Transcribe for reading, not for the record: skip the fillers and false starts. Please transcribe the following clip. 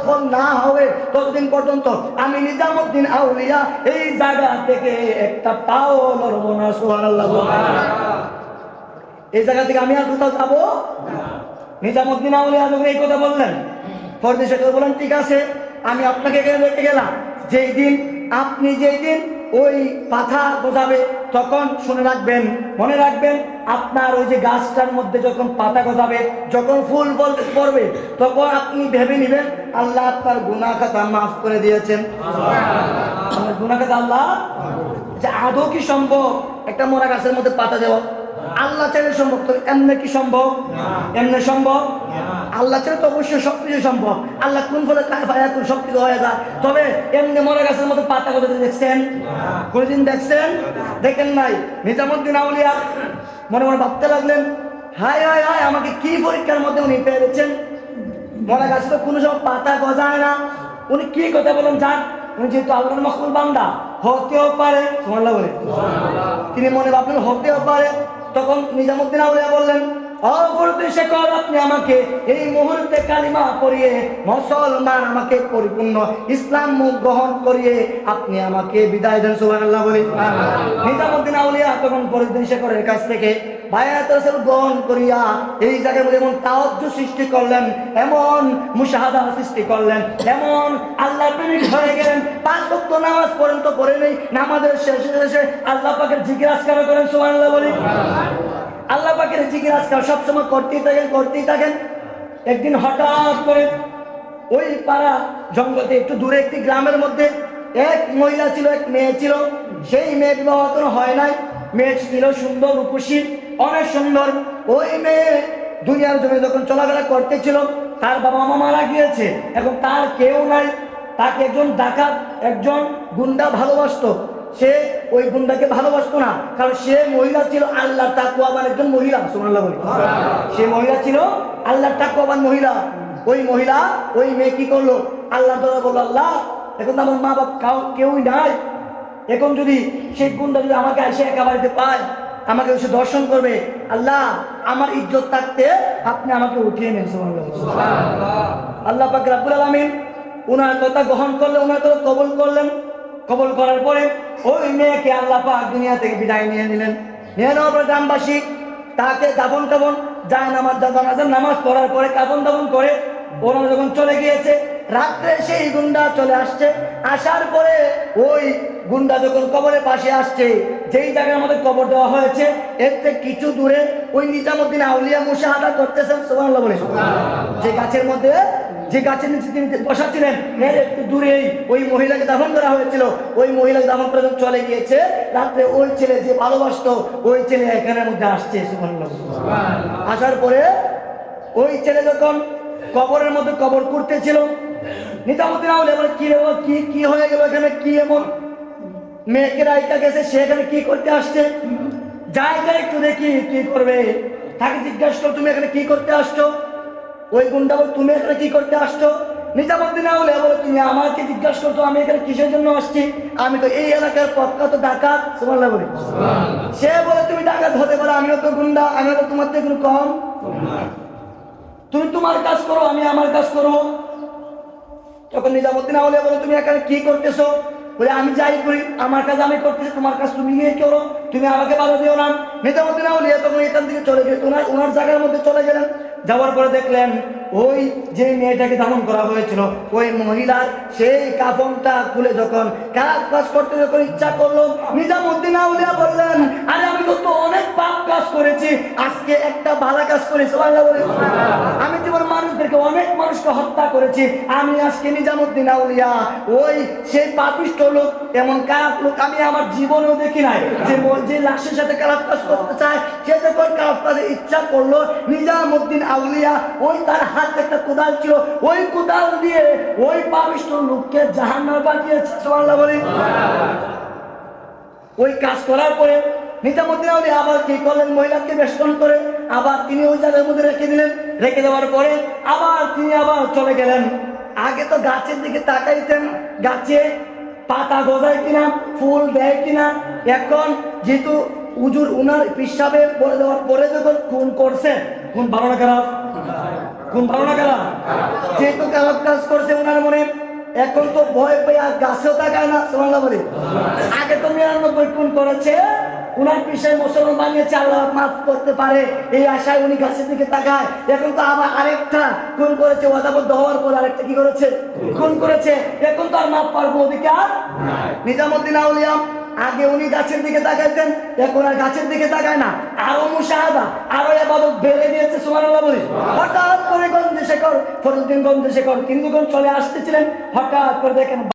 ফল না হবে ততদিন পর্যন্ত আমি নিজামুদ্দিন আউলিয়া এই জায়গা থেকে একটা পাও লড়বো না। সুবহানাল্লাহ। এই জায়গা থেকে আমি আর কোথাও যাবো না। নিজামুদ্দিন আউলিয়া যখন এই কথা বললেন, ফরদি শেখ বললেন ঠিক আছে, আমি আপনাকে এখানে রেখে গেলাম। যেই দিন আপনি ওই পাথা গজাবে তখন শুনে রাখবেন, মনে রাখবেন, আপনার ওই যে গাছটার মধ্যে যখন পাতা গজাবে, যখন ফুল পড়বে, তখন আপনি ভেবে নেবেন আল্লাহ আপনার গুনাহ খাতা মাফ করে দিয়েছেন। আপনার গুনাহ খাতা আল্লাহ। যে আদৌ কি সম্ভব একটা মরা গাছের মধ্যে পাতা দেওয়া? আল্লাহ চাইলে সম্ভব, তো এমনি কি সম্ভব? এমনি সম্ভব? আল্লাহ চাইলে তো অবশ্যই সবকিছু সম্ভব। আল্লাহ কোন ফলে কোন সবকিছু হয়ে যায়। তবে এমনি মরা গাছের মধ্যে পাতা গজাতে দেখছেন? কোনদিন দেখছেন? দেখেন নাই। নিজামুদ্দিন আউলিয়া মনে মনে ভাবতে লাগলেন, হায় হায় হায়, আমাকে কি পরীক্ষার মধ্যে উনি পেয়েছেন। মরা গাছে তো কোনো সময় পাতা গজায় না। উনি কি কথা বলেন জান? উনি যেহেতু আল্লাহর মখলুক বান্দা, হতেও পারে, সুবহানাল্লাহ বলে, তিনি মনে ভাবলেন হতেও পারে। তখন নিজামুদ্দিন আউলিয়া বললেন, আপনি আমাকে এই মুহূর্তে কালিমা পড়িয়ে মুসলমান, আমাকে পরিপূর্ণ ইসলাম গ্রহণ করিয়ে আপনি আমাকে বিদায় দেন। সুবহানাল্লাহ বলে। নিজামুদ্দিন আউলিয়া তখন ফরিদুদ্দিন শেখরের কাছ থেকে বায়াত রাসূল গ্রহণ করিয়া এই জায়গার মধ্যে এমন তাওয়াজ্জুহ সৃষ্টি করলেন, এমন মুশাহাদা সৃষ্টি করলেন, এমন আল্লাহ প্রেমিক হয়ে গেলেন। 5 ওয়াক্ত নামাজ পর্যন্ত পড়ে নেই, নামাজের শেষে আল্লাহ পাকের জিকির আজকার করেন। সুবহানাল্লাহ বলি। আল্লাহ পাকের জিকির আজকাল সবসময় করতেই থাকেন। একদিন হঠাৎ করে ওই পাড়া জঙ্গলে একটু দূরে একটি গ্রামের মধ্যে এক মহিলা ছিল, এক মেয়ে ছিল। সেই মেয়ে বিবাহ কোনো হয় নাই। মেয়ে ছিল সুন্দর, রূপসী, অনেক সুন্দর। ওই মেয়ে দুনিয়ার জমি যখন চলাফেরা করতেছিল, তার বাবা মা মারা গিয়েছে, এখন তার কেউ নাই। তাকে একজন ডাকাত, একজন গুন্ডা ভালোবাসতো। সে ওই গুন্ডাকে ভালোবাসতো না, কারণ সে মহিলা ছিল আল্লাহর তাকওয়াবান একজন মহিলা। সুবহানাল্লাহ বলি। সে মহিলা ছিল আল্লাহর তাকওয়াবান মহিলা। ওই মহিলা ওই মেয়ে কি করলো, আল্লাহর দরবারে বলল, আল্লাহ, এখন তো আমার মা বাপ কেউই নাই, এখন যদি সেই গুন্ডা যদি আমাকে এসে একা বাড়িতে পায়, আমাকে এসে দর্শন করবে, আল্লাহ আমার ইজ্জত থাকতে আপনি আমাকে উঠিয়ে নেন। সুবহানাল্লাহ। আল্লাহ পাক রব্বুল আলামিন ওনার কথা গ্রহণ করলেন, ওনার কথা কবুল করলেন। কবুল করার পরে ওই মেয়েকে আল্লাহ পাক দুনিয়া থেকে বিদায় নিয়ে নিলেন। নিয়ে নেওয়ার পরে গ্রামবাসী তাকে দাফন যায় নামাজ পড়ার পরে কাফন দাফন করে ওরা যখন চলে গিয়েছে, রাত্রে সেই গুন্ডা চলে আসছে। আসার পরে ওই গুন্ডা যখন কবরের পাশে আসছে, যেই জায়গার মধ্যে কবর দেওয়া হয়েছে, এর থেকে কিছু দূরে ওই নিজামুদ্দিন আউলিয়া মুশাহাদা করতেছেন। সুবহানাল্লাহ বলে। যে গাছের মধ্যে, যে গাছের নিচে তিনি বসা ছিলেন, এর একটু দূরেই ওই মহিলাকে দাফন করা হয়েছিল। ওই মহিলাকে দাফন করে চলে গিয়েছে। রাত্রে ওই ছেলে যে ভালোবাসতো, ওই ছেলে এখানের মধ্যে আসছে। সুবহানাল্লাহ। আসার পরে ওই ছেলে যখন কবরের মধ্যে কবর করতেছিল, নিজামুদ্দিন আউলিয়া বলে, কি হয়ে গেল এখানে, কি এমন? মেয়েকে রাইকা গেছে, সে এখানে কি করতে আসছে? যাই একটু দেখি কি করবে। তাকে জিজ্ঞাসা করো, তুমি এখানে কি করতে আসছো? ওই গুন্ডা বল, তুমি এখানে কি করতে আসছো? নিজামুদ্দিন আউলিয়া বলে, তুমি আমাকে জিজ্ঞাসা করতো আমি এখানে কিসের জন্য আসছি? আমি তো এই এলাকার প্রখ্যাত ডাকাত। সুবহানাল্লাহ বলি। সে বলে, তুমি ডাকাত হতে পারো, আমিও তো গুন্ডা, আমিও তো তোমার থেকে কোনো কম। তুমি তোমার কাজ করো, আমি আমার কাজ করবো। তখন নিজামুদ্দিন আউলিয়া বলে, তুমি এখানে কি করতেছো? বলে, আমি যাই করি, আমার কাজ আমি করতেছি, তোমার কাজ তুমি নিয়ে করো, তুমি আমাকে বাধা দিও না। নিজামুদ্দিন আউলিয়া তখন এখান থেকে চলে গেলেন, ওনার জায়গার মধ্যে চলে গেলেন। যাওয়ার পরে দেখলেন ওই যে মেয়েটাকে দাফন করা হয়েছিল, ওই মহিলার সেই কাফনটা খুলে যখন কাজ করতে যখন ইচ্ছা করলো, নিজামুদ্দিন আউলিয়া বললেন, আরে আমি তো অনেক পাপ কাজ করেছি, আজকে একটা ভালো কাজ করেছি। আমি জীবন মানুষদেরকে, অনেক মানুষকে হত্যা করেছি, আমি আজকে নিজামুদ্দিন আউলিয়া ওই সেই পাপিষ্ঠ লোক, এমন খারাপ লোক আমি আমার জীবনেও দেখি নাই, যে লাশের সাথে খারাপ কাজ করতে চায়। সে যখন খারাপ কাজে ইচ্ছা করলো, নিজামুদ্দিন আউলিয়া ওই তার হাতে একটা কোদাল ছিল, ওই কোদাল দিয়ে ওই পাপিষ্ঠ লোককে জাহান্নামে পাঠিয়েছে। সুবহানাল্লাহ বলি। ওই কাজ করার পরে নিজামুদ্দিন আউলিয়া আবার কি করলেন, মহিলাকে বেষ্টন করে আবার তিনি ওই জায়গার মধ্যে রেখে দিলেন। রেখে দেওয়ার পরে আবার তিনি আবার চলে গেলেন। আগে তো গাছের দিকে তাকাইতেন, গাছে পাতা গজায় কিনা, ফুল দেয় কিনা। এখন যেহেতু হুজুর উনার পিসাবে বলে দেওয়ার পরে যখন খুন করছে, খুন ভালো না খারাপ? কোন ধারণা খারাপ? যেহেতু খারাপ কাজ করছে ওনার মনে, এখন তো ভয় পেয়ে আর গাছেও তাকায় না। সুবহানাল্লাহ বলে। আগে তো 99 খুন করেছে, উনার পিছনে মুসলমান বানিয়েছে, আল্লাহ মাফ করতে পারে এই আশায় উনি গাছের দিকে তাকায়। এখন তো আবার আরেকটা খুন করেছে, ওয়াদাবদ্ধ হওয়ার পর আরেকটা কি করেছে? খুন করেছে। এখন তো আর মাফ পাওয়ার অধিকার। নিজামুদ্দিন আউলিয়া আগে উনি গাছের দিকে তাকাইতেন, এখন আর গাছের দিকে তাকায় না। আরো মুশাহাদা, আরো ইবাদত বেড়ে দিয়েছে। সুবহানাল্লাহ বলে। হঠাৎ করে গঞ্জে শেখর, ফরুদ্দিন গঞ্জে শেখর তিনি যখন চলে আসতেছিলেন, হঠাৎ করে দেখেন